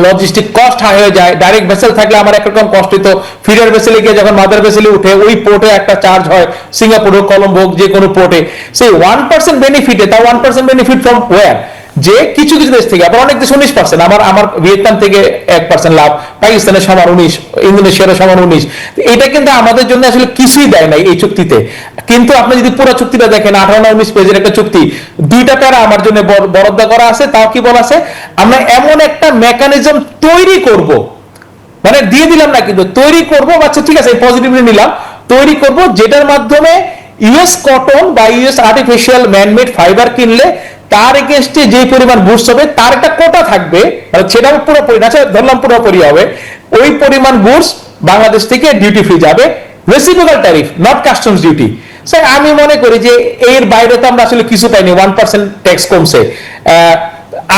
লজিস্টিক কস্ট হাই হয়ে যায়। ডাইরেক্ট ভেসেল থাকলে আমার একরকম কষ্ট হতো, ফিডার ভেসেলে গিয়ে যখন মাদার ভেসেলে উঠে ওই পোর্টে একটা চার্জ হয়, সিঙ্গাপুর হোক, কলম্বো হোক, যে কোনো পোর্টে। সেই 1% বেনিফিটে, তা 1% বেনিফিট ফ্রম ওয়্যার? যে কিছু কিছু দেশ থেকে, আবার অনেক দেশ 19%, আমার ভিয়েতনাম থেকে 1% লাভ, পাকিস্তানের সমান 19, ইন্দোনেশিয়ার সমান 19। এটা কিন্তু আমাদের জন্য আসলে কিছুই দেয় নাই এই চুক্তিতে। কিন্তু আপনি যদি পুরো চুক্তিটা দেখেন, 18-19 পেজের একটা চুক্তি, 2টা প্যারা আমার জন্য বরাদ্দ করা আছে। তাও কি বলা আছে, আমরা এমন একটা মেকানিজম তৈরি করব, মানে দিয়ে দিলাম না কিন্তু তৈরি করবো, আচ্ছা ঠিক আছে পজিটিভলি নিলাম, তৈরি করব যেটার মাধ্যমে ইউএস কটন বা ইউএস আর্টিফিশিয়াল ম্যানমেড ফাইবার কিনলে তার এগেইনস্টে যে পরিমাণ গুডস হবে তার একটা কোটা থাকবে, সেটাও পুরোপুরি না, ধরলাম পুরোপুরি হবে, ওই পরিমাণ গুডস বাংলাদেশ থেকে ডিউটি ফ্রি যাবে, reciprocal tariff, not customs duty. Sir আমি মনে করি যে এর বাইরে তো আমরা আসলে কিছু পাইনি, 1% ট্যাক্স কমছে।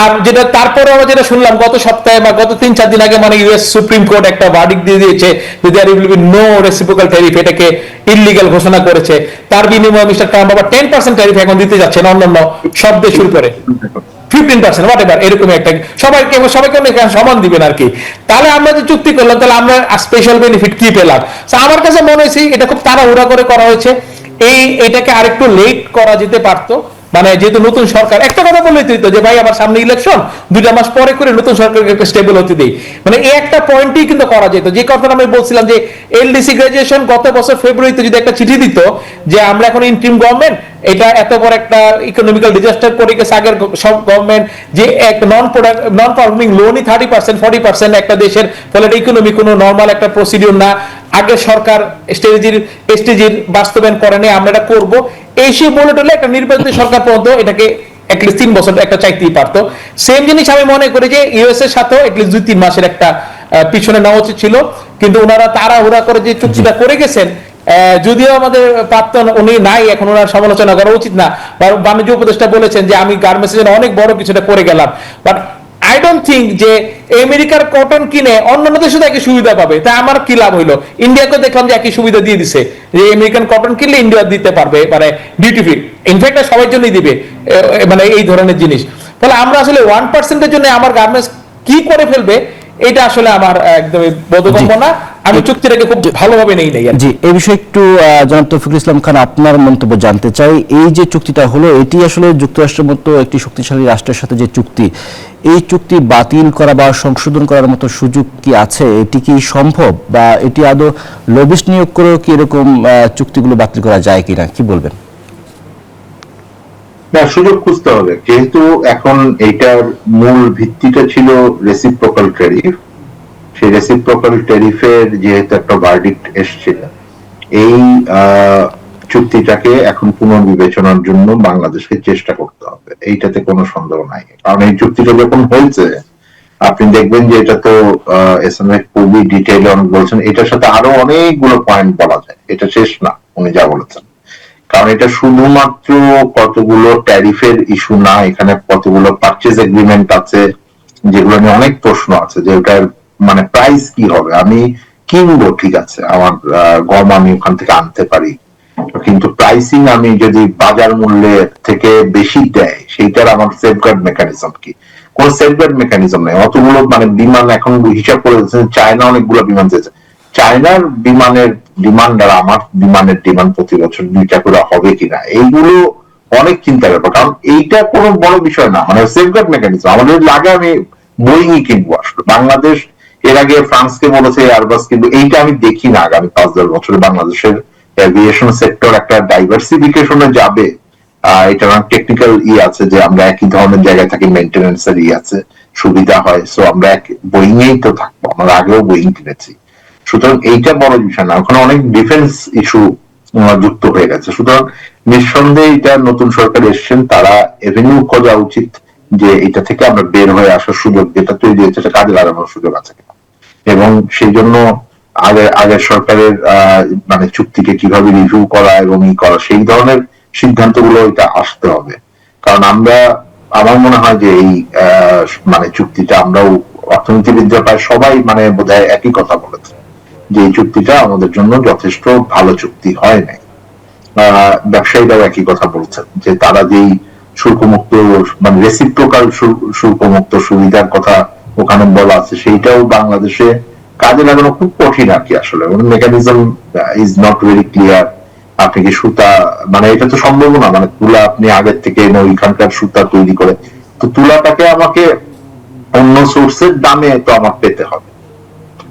আর যেটা তারপরে আমরা যেটা শুনলাম গত সপ্তাহে বা গত 3-4 দিন আগে, মানে ইউএস সুপ্রিম কোর্ট একটা ভার্ডিক্ট দিয়ে দিয়েছে যে there will be no reciprocal tariff, এটাকে ইললিগ্যাল ঘোষণা করেছে। তার বিনিময়ে মিস্টার ট্রাম্প আবার 10% ট্যারিফ এখন দিতে যাচ্ছেন অন্যান্য সব দেশের উপরে, 15% হোয়াটএভার, এরকম একটা সবাইকে সমান দিবেন আর কি। তাহলে আমরা যে চুক্তি করলাম, তাহলে আমরা স্পেশাল বেনিফিট কি পেলাম? আমার কাছে মনে হয়েছে এটা খুব তাড়াহুড়া করে করা হয়েছে। এটাকে আরেকটু লেট করা যেতে পারতো, মানে যেহেতু নতুন সরকার, একটা কথা বললেই তো যে ভাই আমার সামনে ইলেকশন, 2টা মাস পরে করে নতুন সরকারকে একটা স্টেবল হতে দেই, মানে এই একটা পয়েন্টই কিন্তু করা যেত। যে কথাটা আমি বলছিলাম যে এলডিসি গ্রাজুয়েশন গত বছর ফেব্রুয়ারিতে যদি একটা চিঠি দিত যে আমরা এখন ইন্টারিম গভর্নমেন্ট, এটা এত বড় একটা ইকোনমিক্যাল ডিজাস্টার করে গেছে আগের সব গভর্নমেন্ট, যে এক নন পারফর্মিং লোনই 30% 40% একটা দেশের, ফলে এটা ইকোনমি কোনো নর্মাল একটা প্রসিডিউর না, আগে সরকার এসটিজির বাস্তবায়ন করেনি, আমরা এটা করবো, এই সে বলে টলে একটা নির্বাচিত সরকার পর্যন্ত এটাকে অ্যাটলিস্ট 3 বছর একটা চাইতেই পারতো। সেম জিনিস আমি মনে করি যে ইউএস এর সাথেও অ্যাটলিস্ট 2-3 মাসের একটা পিছনে নেওয়া উচিত ছিল, কিন্তু ওনারা তাড়াহুড়া করে যে চুক্তিটা করে গেছেন, যদিও আমাদের প্রাক্তন উনি নাই, এখন ওনার সমালোচনা করা উচিত না। বাণিজ্য উপদেষ্টা বলেছেন যে আমি গার্মেন্টসের জন্য অনেক বড় কিছুটা করে গেলাম, বাট আই ডোন্ট থিঙ্ক যে আমেরিকার কটন কিনে অন্যান্য দেশে তো একই সুবিধা পাবে, তাই আমার কি লাভ হইলো? ইন্ডিয়াকে দেখলাম যে একই সুবিধা দিয়ে দিছে, যে আমেরিকান কটন কিনলে ইন্ডিয়া দিতে পারবে, মানে ডিউটি ফ্রি, ইনফ্যাক্ট সবার জন্যই দিবে, মানে এই ধরনের জিনিস। ফলে আমরা আসলে 1%-এর জন্য আমার গার্মেন্টস কি করে ফেলবে, এটা আসলে আমার একদমই বোধগম্য না। আমি চুক্তিটাকে খুব ভালোভাবে নেই নাই। জি, এই বিষয়ে একটু জনাব তৌফিকুল ইসলাম খান আপনার মন্তব্য জানতে চাই। এই যে চুক্তিটা হলো, এটি আসলে যুক্তরাষ্ট্রের মতো একটি শক্তিশালী রাষ্ট্রের সাথে যে চুক্তি, এই চুক্তি বাতিল করা বা সংশোধন করার মতো সুযোগ কি আছে? এটি কি সম্ভব, বা এটি আদৌ লবিস্ট নিয়োগ করেও কি এরকম চুক্তিগুলো বাতিল করা যায় কিনা, কি বলবেন? না, সুযোগ খুঁজতে হবে, যেহেতু এখন এইটার মূল ভিত্তিটা ছিল রেসিপ্রোকাল ট্যারিফ। সেই রেসিপ্রোকাল ট্যারিফের যেহেতু একটা ভার্ডিক্ট এসেছিল, এই চুক্তিটাকে এখন পুনর্বিবেচনার জন্য বাংলাদেশকে চেষ্টা করতে হবে, এইটাতে কোনো সন্দেহ নাই। কারণ এই চুক্তিটা যখন হয়েছে, আপনি দেখবেন যে এটা তো খুবই ডিটেইলে অনেক বলছেন, এটার সাথে আরো অনেকগুলো পয়েন্ট বলা যায়, এটা শেষ না উনি যা বলেছেন। কারণ এটা শুধুমাত্র কতগুলো ট্যারিফের ইস্যু না, এখানে কতগুলো পারচেজ এগ্রিমেন্ট আছে যেগুলো নিয়ে অনেক প্রশ্ন আছে, যে ওটার মানে প্রাইস কি হবে। আমি কিনবো, ঠিক আছে, আমার গম আমি ওখান থেকে আনতে পারি, কিন্তু প্রাইসিং আমি যদি বাজার মূল্যের থেকে বেশি দেয়, সেইটার আমার সেফগার্ড মেকানিজম কি? কোন সেফগার্ড মেকানিজম নেই। অতগুলো মানে বিমান এখন হিসাব করে চায়না অনেকগুলো বিমান চেয়েছে, চায়নার বিমানের ডিমান্ড আর আমার বিমানের ডিমান্ড প্রতি বছর 2টা করে হবে কিনা, এইগুলো অনেক চিন্তার ব্যাপার। কারণ এইটা কোনো বড় বিষয় না, মানে সেফগার্ড মেকানিজম আমাদের লাগে। আমি বোয়িংই কিনবো, আসলে বাংলাদেশ এর আগে ফ্রান্সকে বলেছে এয়ারবাস, কিন্তু এইটা আমি দেখি না আগামী 5-10 বছরে বাংলাদেশের এভিয়েশন সেক্টর একটা ডাইভার্সিফিকেশনে যাবে। এটা টেকনিক্যাল আছে যে আমরা একই ধরনের জায়গায় থাকি, মেইনটেনেন্স এর আছে, সুবিধা হয়, সো আমরা বোয়িংয়েই তো থাকবো, আমরা আগেও বোয়িং কিনেছি। সুতরাং এইটা বড় বিষয় না, ওখানে অনেক ডিফেন্স ইস্যু যুক্ত হয়ে গেছে। সুতরাং নিঃসন্দেহে এটা নতুন সরকার এসছেন, তারা এভিনিউ খোঁজা উচিত যে এটা থেকে আমরা বের হয়ে আসার সুযোগ যেটা তৈরি হয়েছে সেটা কাজে লাগানোর সুযোগ আছে কিনা, এবং সেই জন্য আগের সরকারের মানে চুক্তিকে কিভাবে রিভিউ করা এবং ই করা, সেই ধরনের সিদ্ধান্তগুলো এটা আসতে হবে। কারণ আমার মনে হয় যে এই মানে চুক্তিটা, আমরাও অর্থনীতিবিদরা প্রায় সবাই মানে বোধহয় একই কথা বলেছে যে এই চুক্তিটা আমাদের জন্য যথেষ্ট ভালো চুক্তি হয় নাই। ব্যবসায়ীরাও একই কথা বলছেন যে তারা যেই শুল্কমুক্ত মানে রেসিপ্রোকাল শুল্কমুক্ত সুবিধার কথা ওখানে বলা আছে, সেইটাও বাংলাদেশে কাজে লাগানো খুব কঠিন আর কি। আসলে mechanism is not very clear. আপনি কি সুতা, মানে এটা তো সম্ভব না, মানে তুলা আপনি আগের থেকে এনে ওইখানকার সুতা তৈরি করে, তো তুলাটাকে আমাকে অন্য সোর্সের দামে তো আমার পেতে হবে,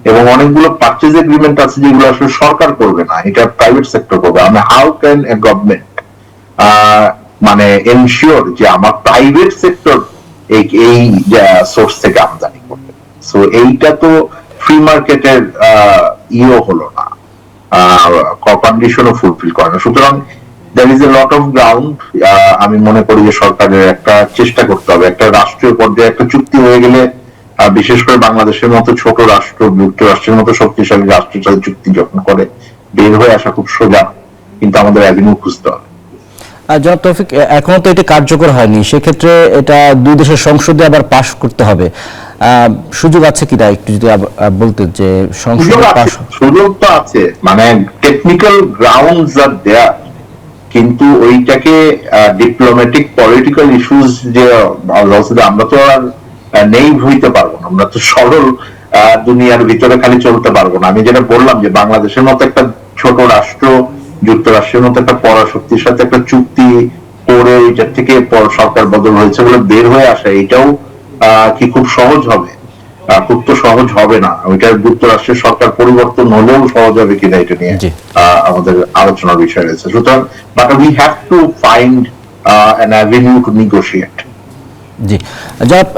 এবং অনেকগুলো পারচেজ এগ্রিমেন্ট আছে যেগুলো আসলে সরকার করবে না, এটা প্রাইভেট সেক্টর করবে। আমি হাউ ক্যান এ গভর্নমেন্ট মানে এনশিওর যে আমার প্রাইভেট সেক্টর এই সোর্স থেকে আমদানি করবে? সো এইটা তো ফ্রি মার্কেটের ইও হলো না, কন্ডিশনও ফুলফিল করে না। সুতরাং there is a lot of ground। আমি মনে করি যে সরকারের একটা চেষ্টা করতে হবে, একটা রাষ্ট্রীয় পর্যায়ে একটা চুক্তি হয়ে গেলে, বিশেষ করে বাংলাদেশের মতো ছোট রাষ্ট্র যুক্তরাষ্ট্রের মতো শক্তিশালী রাষ্ট্রের সাথে চুক্তি যখন করে, বের হয়ে আসা খুব সোজা, কিন্তু আমাদের অ্যাভিনিউ খুঁজতে হবে। জনাব তৌফিক, এখনো তো এটা কার্যকর হয়নি, সেক্ষেত্রে এটা দুই দেশের সংসদে আবার পাশ করতে হবে, সুযোগ আছে কিনা একটু যদি বলতেন যে সংসদে পাশ? সুযোগ তো আছে, মানে টেকনিক্যাল গ্রাউন্ডস আর দেয়ার, কিন্তু ওইটাকে ডিপ্লোম্যাটিক পলিটিক্যাল ইস্যুস যে আমরা তো আর নেই হইতে পারবো না, আমরা তো সরল দুনিয়ার ভিতরে খালি চলতে পারবো না। আমি যেটা বললাম যে বাংলাদেশের মতো একটা ছোট রাষ্ট্র যুক্তরাষ্ট্রের মতো একটা পরাশক্তির সাথে একটা চুক্তি করে এটার থেকে সরকার বদল হয়েছে বলে বের হয়ে আসা, এটাও কি খুব সহজ হবে? খুব তো সহজ হবে না। ওইটা যুক্তরাষ্ট্রের সরকার পরিবর্তন হলেও সহজ হবে কিনা এটা নিয়ে আমাদের আলোচনার বিষয় রয়েছে। সুতরাং but we have to find an avenue to negotiate. জি, জনাব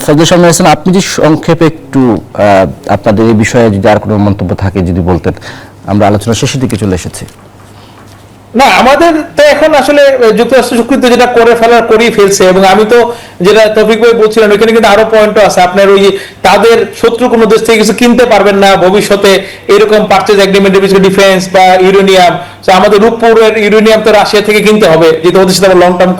ফজলুল সামনে হাসান, আপনি যে সংক্ষেপে একটু আপনাদের এই বিষয়ে যদি আর কোনো মন্তব্য থাকে যদি বলতেন, আমরা আলোচনা শেষের দিকে চলে এসেছি। না, আমাদের তো এখন আসলে যুক্তরাষ্ট্র চুক্তি যেটা করেই ফেলছে, এবং আমি তো যেটা তৌফিক ভাই বলছিলেন, ওইখানে কিন্তু আরো পয়েন্ট আছে আপনার, ওই তাদের শত্রু কোনো দেশ থেকে কিছু কিনতে পারবেন না ভবিষ্যতে, এরকম পারচেজ এগ্রিমেন্টের পিছনে ডিফেন্স বা ইউরেনিয়াম, আমাদের রূপপুরের ইউরেনিয়াম তো রাশিয়া থেকে কিনতে হবে, যেহেতু ওদের সাথে লং টার্ম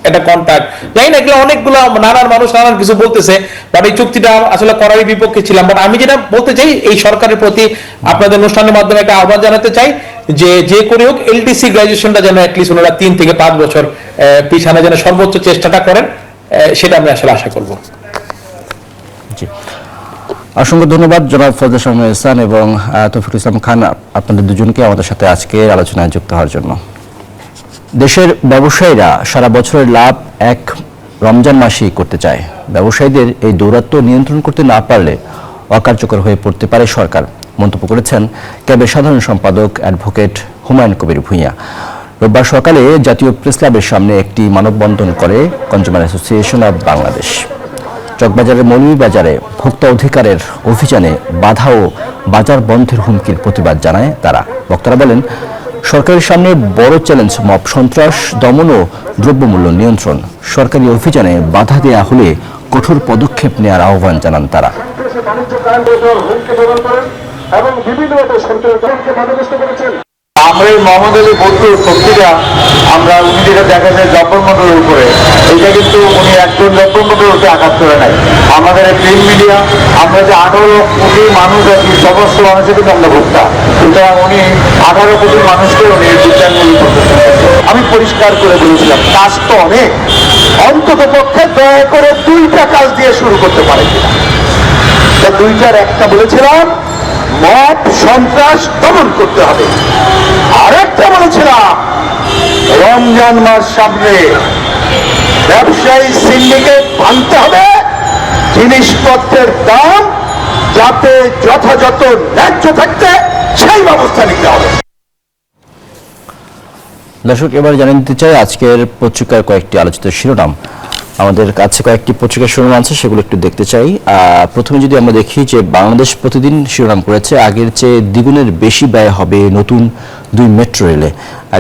একটা কন্ট্রাক্ট, জানি না, এগুলো অনেকগুলো নানান মানুষ নানান কিছু বলতেছে, বাট এই চুক্তিটা আসলে করারই বিপক্ষে ছিলাম। বাট আমি যেটা বলতে চাই, এই সরকারের প্রতি আপনাদের অনুষ্ঠানের মাধ্যমে একটা আহ্বান জানাতে চাই যে করে হোক এলটিসি গ্রাজুয়েশনটা যেন অ্যাটলিস্ট ওনারা 3 থেকে 5 বছর পিছানো যেন সর্বোচ্চ চেষ্টাটা করেন, সেটা আমি আসলে আশা করব। জি, অসংখ্য ধন্যবাদ জনাব ফজলে শামীম ইহসান এবং তৌফিকুল ইসলাম খান, আপনাদের দুজনকে আমাদের সাথে আজকের আলোচনায় যুক্ত হওয়ার জন্য। দেশের ব্যবসায়ীরা সারা বছরের লাভ এক রমজান মাসেই করতে চায়। ব্যবসায়ীদের এই দৌরাত্ম্য নিয়ন্ত্রণ করতে না পারলে অকার্যকর হয়ে পড়তে পারে সরকার, মন্তব্য করেছেন ক্যাবের সাধারণ সম্পাদক অ্যাডভোকেট হুমায়ুন কবির ভূঁইয়া। রোববার সকালে জাতীয় প্রেস ক্লাবের সামনে একটি মানববন্ধন করে কনজিউমার অ্যাসোসিয়েশন অব বাংলাদেশ। চকবাজারের মৌলভীবাজারে ভোক্তা অধিকারের অভিযানে বাধা ও বাজার বন্ধের হুমকির প্রতিবাদ জানায় তারা। বক্তারা বলেন, সরকারের সামনে বড় চ্যালেঞ্জ মব সন্ত্রাস দমন ও দ্রব্যমূল্য নিয়ন্ত্রণ। সরকারি অভিযানে বাধা দেয়া হলে কঠোর পদক্ষেপ নেওয়ার আহ্বান জানান তারা। আমরা এই মোহাম্মদ আলী বন্ধুর পত্রিকা, আমরা উনি যেটা দেখা যায় জব্বর মন্ডলের উপরে, এটা কিন্তু উনি একজন জব্বর মন্ডলের উপরে আঘাত করে নাই। আমাদের এই প্রিন্ট মিডিয়া, আমরা যে 18 কোটি মানুষ আছি, সমস্ত মানুষের কিন্তু আমরা ভোক্তা, সুতরাং উনি 18 কোটি মানুষকে উনি বিচারমূলক করতেছেন। আমি পরিষ্কার করে বলেছিলাম, কাজ তো অনেক, অন্তত পক্ষে দয়া করে 2টা কাজ দিয়ে শুরু করতে পারে কিনা। 2টার একটা বলেছিলাম মব সন্ত্রাস দমন করতে হবে, আরেকটা বলেছিলাম রমজান মাস সামনে ব্যবসায়ী সিন্ডিকেট ভাঙতে হবে, জিনিসপত্রের দাম যাতে যথাযথ ন্যায্য থাকতে সেই ব্যবস্থা নিতে হবে। দর্শক, এবার জানিয়ে দিতে চাই আজকের পত্রিকার কয়েকটি আলোচিত শিরোনাম। আমাদের কাছে কয়েকটি পত্রিকার শিরোনাম আছে, সেগুলো একটু দেখতে চাই। প্রথমে যদি আমরা দেখি যে বাংলাদেশ প্রতিদিন শিরোনাম করেছে আগের চেয়ে দ্বিগুণের বেশি ব্যয় হবে নতুন 2 মেট্রো রেলে।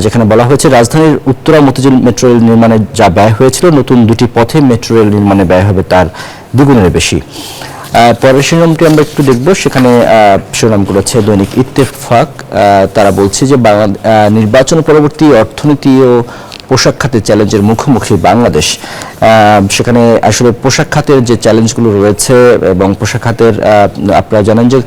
যেখানে বলা হয়েছে রাজধানীর উত্তরা মতিঝিল মেট্রো রেল নির্মাণে যা ব্যয় হয়েছিল, নতুন 2টি পথে মেট্রো রেল নির্মাণে ব্যয় হবে তার দ্বিগুণের বেশি। পরের শিরোনামটি আমরা একটু দেখব, সেখানে শিরোনাম করেছে দৈনিক ইত্তেফাক। তারা বলছে যে নির্বাচন পরবর্তী অর্থনীতি ও পোশাক খাতের চ্যালেঞ্জের মুখোমুখি বাংলাদেশ। সেখানে আসলে পোশাক খাতের যে চ্যালেঞ্জগুলো রয়েছে এবং পোশাক খাতের আপনারা জানেন যে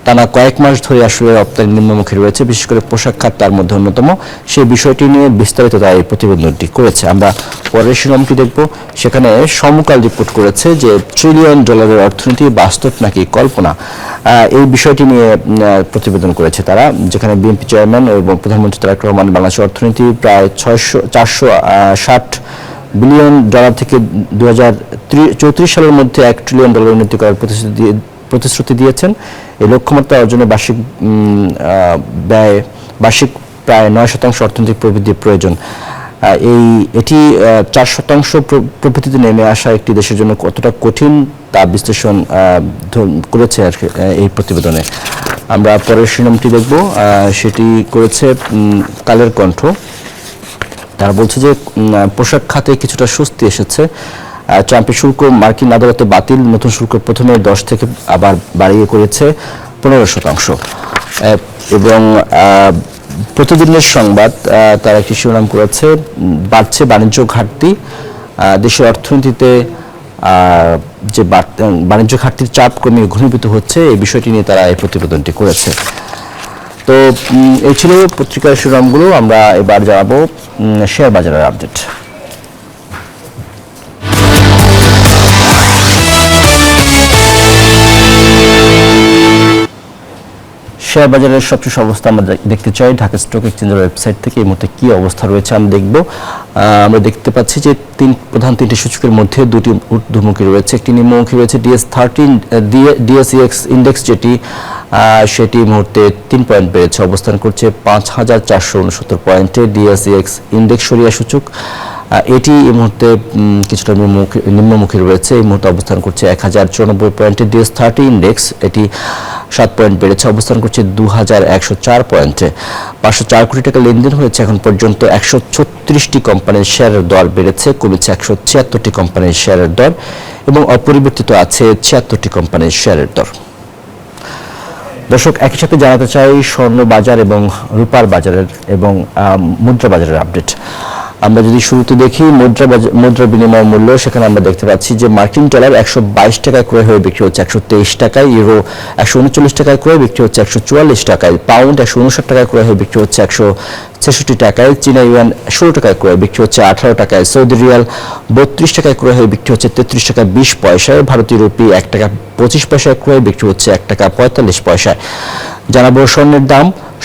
টানা কয়েক মাস ধরে আসলে রপ্তানি নিম্নমুখী রয়েছে, বিশেষ করে পোশাক খাত তার মধ্যে অন্যতম। সেই বিষয়টি নিয়ে বিস্তারিত তারা এই প্রতিবেদনটি করেছে। আমরা পরের শিরোনামটি দেখব, সেখানে সমকাল রিপোর্ট করেছে যে $1 ট্রিলিয়ন অর্থনীতি বাস্তব নাকি কল্পনা। এই বিষয়টি নিয়ে প্রতিবেদন করেছে তারা, যেখানে বিএনপি চেয়ারম্যান এবং প্রধানমন্ত্রী তারেক রহমান বাংলাদেশের অর্থনীতি প্রায় $460 বিলিয়ন থেকে 2034 সালের মধ্যে $1 ট্রিলিয়ন উন্নতি করার প্রতিশ্রুতি দিয়েছেন। এই লক্ষ্যমাত্রা অর্জনে বার্ষিক প্রায় 9% অর্থনৈতিক প্রবৃদ্ধির প্রয়োজন। এটি 4% প্রবৃদ্ধিতে নেমে আসা একটি দেশের জন্য কতটা কঠিন তা বিশ্লেষণ করেছে আর এই প্রতিবেদনে। আমরা পরের শিরোনামটি দেখব, সেটি করেছে কালের কণ্ঠ। তারা বলছে যে পোশাক খাতে কিছুটা স্বস্তি এসেছে। ট্রাম্পের শুল্ক মার্কিন আদালতে বাতিল, নতুন শুল্ক প্রথমে 10 থেকে আবার বাড়িয়ে করেছে 15%। এবং প্রতিদিনের সংবাদ তার একটি শিরোনাম করেছে বাড়ছে বাণিজ্য ঘাটতি, দেশের অর্থনীতিতে যে বাণিজ্য ঘাটতির চাপ ক্রমে ঘনীভূত হচ্ছে, এই বিষয়টি নিয়ে তারা এই প্রতিবেদনটি করেছে। তো এই ছিল পত্রিকার শিরোনামগুলো। আমরা এবার জানাবো শেয়ার বাজারের আপডেট। শেয়ার বাজারের সবচেয়ে অবস্থা আমরা দেখতে চাই ঢাকা স্টক এক্সচেঞ্জের ওয়েবসাইট থেকে এই মুহূর্তে কি অবস্থা রয়েছে আমরা দেখব। আমরা দেখতে পাচ্ছি যে প্রধান তিনটি সূচকের মধ্যে দুটি ঊর্ধ্বমুখী রয়েছে, একটি নিম্নমুখী রয়েছে ডিএসইএক্স ইন্ডেক্স, সেটি মুহূর্তে 3 পয়েন্ট বেড়েছে, অবস্থান করছে 5469 পয়েন্টে। ডিএসইএক্স ইন্ডেক্স সরিয়া সূচক এটি এই মুহূর্তে কিছুটা নিম্নমুখী রয়েছে, এই মুহূর্তে অবস্থান করছে 1094 পয়েন্টে। DS30 ইন্ডেক্স এটি 7 পয়েন্ট বেড়েছে, অবস্থান করছে 2104 পয়েন্টে। 504 কোটি টাকা লেনদেন হয়েছে এখন পর্যন্ত। 136টি কোম্পানির শেয়ারের দর বেড়েছে, কমেছে 176টি কোম্পানির শেয়ারের দর এবং অপরিবর্তিত আছে 76টি কোম্পানির শেয়ারের দর। দর্শক, একই সাথে জানাতে চাই স্বর্ণ বাজার এবং রূপার বাজারের এবং মুদ্রা বাজারের আপডেট। আমরা যদি শুরুতে দেখি মুদ্রা বিনিময় মূল্য, সেখানে আমরা দেখতে পাচ্ছি যে মার্কিন ডলার 122 টাকায় ক্রয় হয়ে বিক্রি হচ্ছে 123 টাকায়, ইউরো 139 টাকায় ক্রয় বিক্রি হচ্ছে 144 টাকায়, পাউন্ড 159 টাকায় ক্রয় হয়ে বিক্রি হচ্ছে 166 টাকায়, চীনা ইউয়ান 16 টাকায় ক্রয় বিক্রি হচ্ছে 18 টাকায়, সৌদি রিয়াল 32 টাকায় ক্রয় হয়ে বিক্রি হচ্ছে 33 টাকা 20 পয়সায়, ভারতীয় রুপি 1 টাকা 25 পয়সায় ক্রয় বিক্রি হচ্ছে 1 টাকা 45 পয়সায়। জানাবো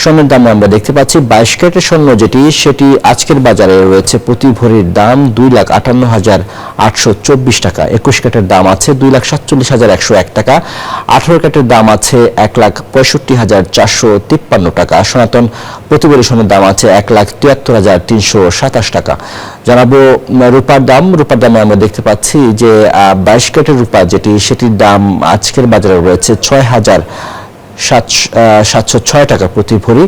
স্বর্ণের দামে আমরা দেখতে পাচ্ছি 22 ক্যারেটের স্বর্ণ সেটি আজকের বাজারে রয়েছে প্রতি ভরির দাম 2,58,824 টাকা। 21 ক্যারেটের দাম আছে 2,47,101 টাকা। 18 ক্যারেটের দাম আছে 1,65,453 টাকা। সনাতন প্রতি ভরি স্বর্ণের দাম আছে 1,73,327 টাকা। জানাবো রূপার দামে আমরা দেখতে পাচ্ছি যে 22 ক্যারেটের রূপা সেটির দাম আজকের বাজারে রয়েছে 6,706 টাকা প্রতি ভরি।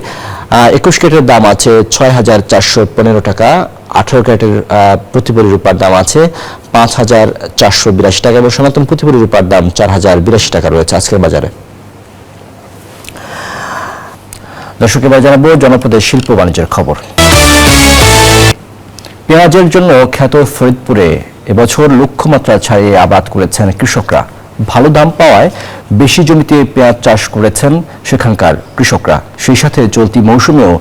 21 ক্যারেটের দাম আছে 6,415 টাকা। 18 ক্যারেটের প্রতি ভরি রূপার দাম আছে 5,482 টাকা এবং সনাতন প্রতি ভরি রূপার দাম 4,082 টাকা রয়েছে আজকের বাজারে। দর্শক, এবার জানাবো জনপদের শিল্প বাণিজ্যের খবর। পেঁয়াজের জন্য খ্যাত ফরিদপুরে এবছর লক্ষ্যমাত্রা ছাড়িয়ে আবাদ করেছেন কৃষকরা। ভালো দাম পাওয়ায় বেশি জমিতে পেঁয়াজ চাষ করেছেন সেখানকার কৃষকরা। সেই সাথে চলতি মৌসুমেও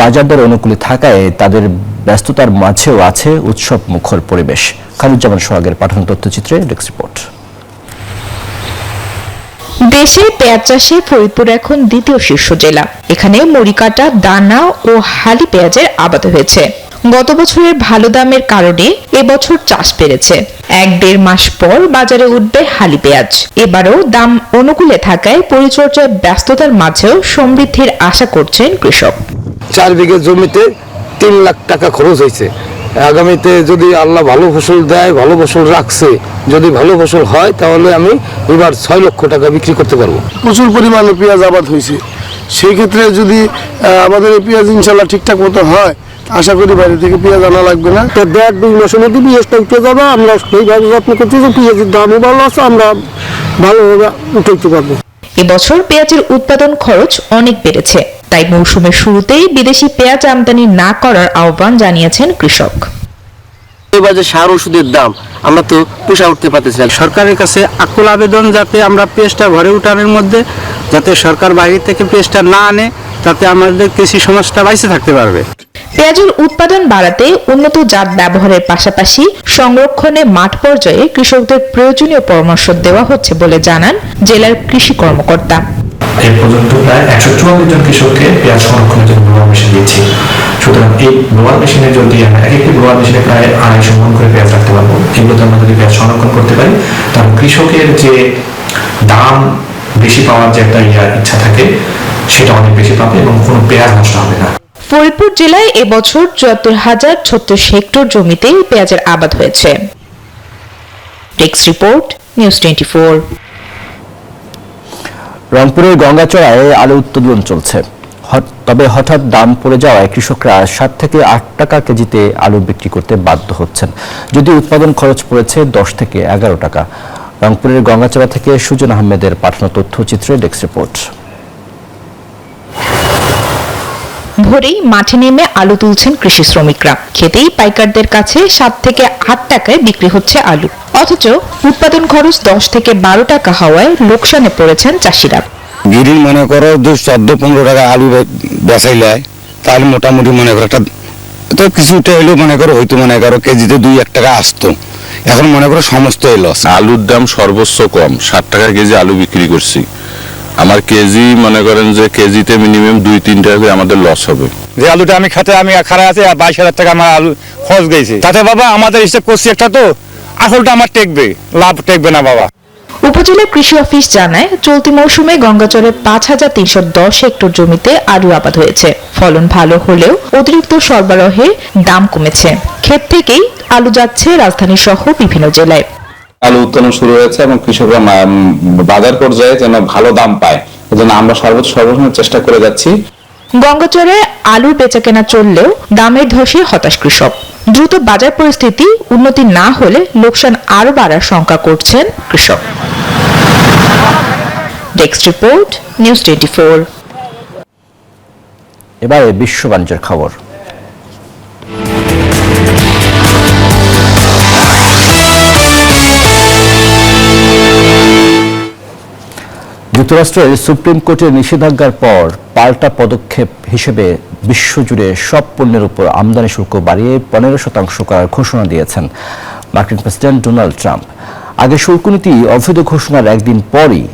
বাজার দর অনুকূলে থাকায় তাদের ব্যস্ততার মাঝেও আছে উৎসব মুখর পরিবেশ। খালিদুজ্জামান সোহাগের পাঠানো তথ্যচিত্রে ডেস্ক রিপোর্ট। দেশে পেঁয়াজ চাষে ফরিদপুর এখন দ্বিতীয় শীর্ষ জেলা। এখানে মরিকাটা, দানা ও হালি পেঁয়াজের আবাদ হয়েছে। গত বছরের ভালো দামের কারণে এবছর চাষ বেড়েছে। 1-1.5 মাস পর বাজারে উঠবে হালি পেঁয়াজ। এবারও দাম অনুকূলে থাকায় পরিচর্যায় ব্যস্ততার মাঝেও সমৃদ্ধির আশা করছেন কৃষক। 4 বিঘা জমিতে 3 লাখ টাকা খরচ হয়েছে। আগামীতে যদি আল্লাহ ভালো ফসল দেয়, ভালো ফসল রাখছে, যদি ভালো ফসল হয় তাহলে আমি এবার 6 লক্ষ টাকা বিক্রি করতে পারবো। প্রচুর পরিমাণে পেঁয়াজ আবাদ হয়েছে। সেই ক্ষেত্রে যদি আমাদের এই পেঁয়াজ ইনশাল্লাহ ঠিকঠাক মতো হয়, আশা করি বাইরে থেকে পেঁয়াজ আনা লাগবে না। তো 1.5-2 মাসের মধ্যে পেঁয়াজটা উঠে যাবে। আমরা সেইভাবে যত্ন করছি যে পেঁয়াজের দামও ভালো আছে, আমরা ভালোভাবে উঠাইতে পারবো। এবছর পেঁয়াজের উৎপাদন খরচ অনেক বেড়েছে, তাই মৌসুমের শুরুতেই বিদেশি পেঁয়াজ আমদানি না করার আহ্বান জানিয়েছেন কৃষক। এবার যে সার ওষুধের দাম আমরা তো পোষা উঠতে পারতেছি না। সরকারের কাছে আকুল আবেদন যাতে আমরা পেঁয়াজটা ঘরে উঠানোর মধ্যে যাতে সরকার বাইরে থেকে পেঁয়াজটা না আনে, তাতে আমাদের কৃষি সমাজটা বাইসে থাকতে পারবে। পেঁয়াজের উৎপাদন বাড়াতে উন্নত জাত ব্যবহারের পাশাপাশি সংরক্ষণে মাঠ পর্যায়ে কৃষকদের প্রয়োজনীয় পরামর্শ দেওয়া হচ্ছে বলে জানান জেলার কৃষি কর্মকর্তা। এই পর্যন্ত প্রায় 144 জন কৃষককে পেঁয়াজ সংরক্ষণের জন্য ব্লোয়ার মেশিন দিচ্ছি। সুতরাং এই ব্লোয়ার মেশিনে যদি আমরা একটি ব্লোয়ার মেশিনে প্রায় 250 মণ করে পেঁয়াজ রাখতে পারবো। এগুলোতে আমরা যদি পেঁয়াজ সংরক্ষণ করতে পারি তাহলে কৃষকের যে দাম বেশি পাওয়ার যে একটা ইচ্ছা থাকে সেটা অনেক বেশি পাবে এবং কোনো পেঁয়াজ নষ্ট হবে না। ফরিদপুর জেলায় এবছর 74,036 হেক্টর জমিতে পেঁয়াজের আবাদ হয়েছে। Desk report, news 24। রংপুরের গঙ্গাচড়ায় আলু উৎপাদন চলছে, তবে হঠাৎ দাম পড়ে যাওয়ায় কৃষকরা 7 থেকে 8 টাকা কেজিতে আলু বিক্রি করতে বাধ্য হচ্ছেন। যদি উৎপাদন খরচ পড়েছে 10 থেকে 11 টাকা। রংপুরের গঙ্গাচড়া থেকে সুজন আহমেদের পাঠানো তথ্যচিত্রে ডেস্ক রিপোর্ট। ভোরেই মাঠে নেমে আলু তুলছেন কৃষি শ্রমিকরা। খেতেই পাইকারদের কাছে 7 থেকে 8 টাকায় বিক্রি হচ্ছে আলু, অথচ উৎপাদন খরচ 10 থেকে 12 টাকা হওয়ায় লোকসানে পড়েছেন চাষিরা। গিরি মনে করো 14-15 টাকা আলু বেচাইলে তাহলে মোটামুটি মনে করো একটা তো কিছুটা হইলেও মনে করো হয়তো মনে করো কেজিতে 2-1 টাকা আসতো। এখন মনে করো সমস্ত লস। আলুর দাম সর্বোচ্চ কম 60 টাকা কেজি আলু বিক্রি করছি। আমার কেজি মনে করেন যে কেজিতে মিনিমাম 2-3 টাকা করে আমাদের লস হবে। যে আলুটা আমি খাতে আমি খারাপ আছে 22,000 টাকা আমার আলু খরচ গেছে। তাতে বাবা আমাদের হিসেব করছি একটা তো আসলটা আমার টেকবে, লাভ টেকবে না বাবা। উপজেলা কৃষি অফিস জানায় চলতি মৌসুমে গঙ্গাচড়ে 5,310 হেক্টর জমিতে আলু আবাদ হয়েছে। ফলন ভালো হলেও অতিরিক্ত সরবরাহে দাম কমেছে। ক্ষেত থেকেই আলু যাচ্ছে রাজধানী সহ বিভিন্ন জেলায়। আলু উৎপাদন শুরু হয়েছে এবং কৃষকরা বাজার পর্যায়ে যেন ভালো দাম পায়, এজন্য আমরা সর্বসময় চেষ্টা করে যাচ্ছি। গঙ্গাচড়ে আলুর বেচাকেনা চললেও দামের ধসে হতাশ কৃষক। দ্রুত বাজার পরিস্থিতি উন্নতি না হলে লোকসান আরো বাড়ার শঙ্কা করছেন কৃষক। Desk report, news 24। এবারে বিশ্ব বাণিজ্যের খবর। যুক্তরাষ্ট্রের সুপ্রিম কোর্টের নিষেধাজ্ঞার পর পাল্টা পদক্ষেপ হিসেবে বিশ্বজুড়ে সব পণ্যের উপর আমদানি শুল্ক বাড়িয়ে 15% করার ঘোষণা দিয়েছেন মার্কিন প্রেসিডেন্ট ডোনাল্ড ট্রাম্প। আগে শুল্ক নীতি অবৈধ ঘোষণার একদিন পরই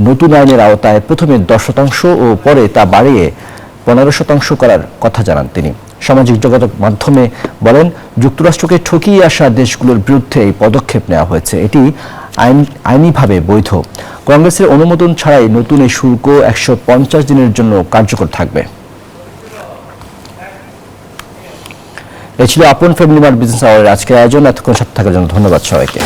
নতুন আইনের আওতায় প্রথমে 10% ও পরে তা বাড়িয়ে 15% করার কথা জানান তিনি। সামাজিক যোগাযোগ মাধ্যমে বলেন, যুক্তরাষ্ট্রকে ঠকিয়ে আসা দেশগুলোর বিরুদ্ধে এই পদক্ষেপ নেওয়া হয়েছে। এটি আইনিভাবে বৈধ। কংগ্রেসের অনুমোদন ছাড়াই নতুন এই শুল্ক 150 দিনের জন্য কার্যকর থাকবে। এ ছিল আপন ফ্যামিলি মার্ট বিজনেস আওয়ারের আজকের আয়োজন। এতক্ষণ সাথে থাকার জন্য ধন্যবাদ সবাইকে।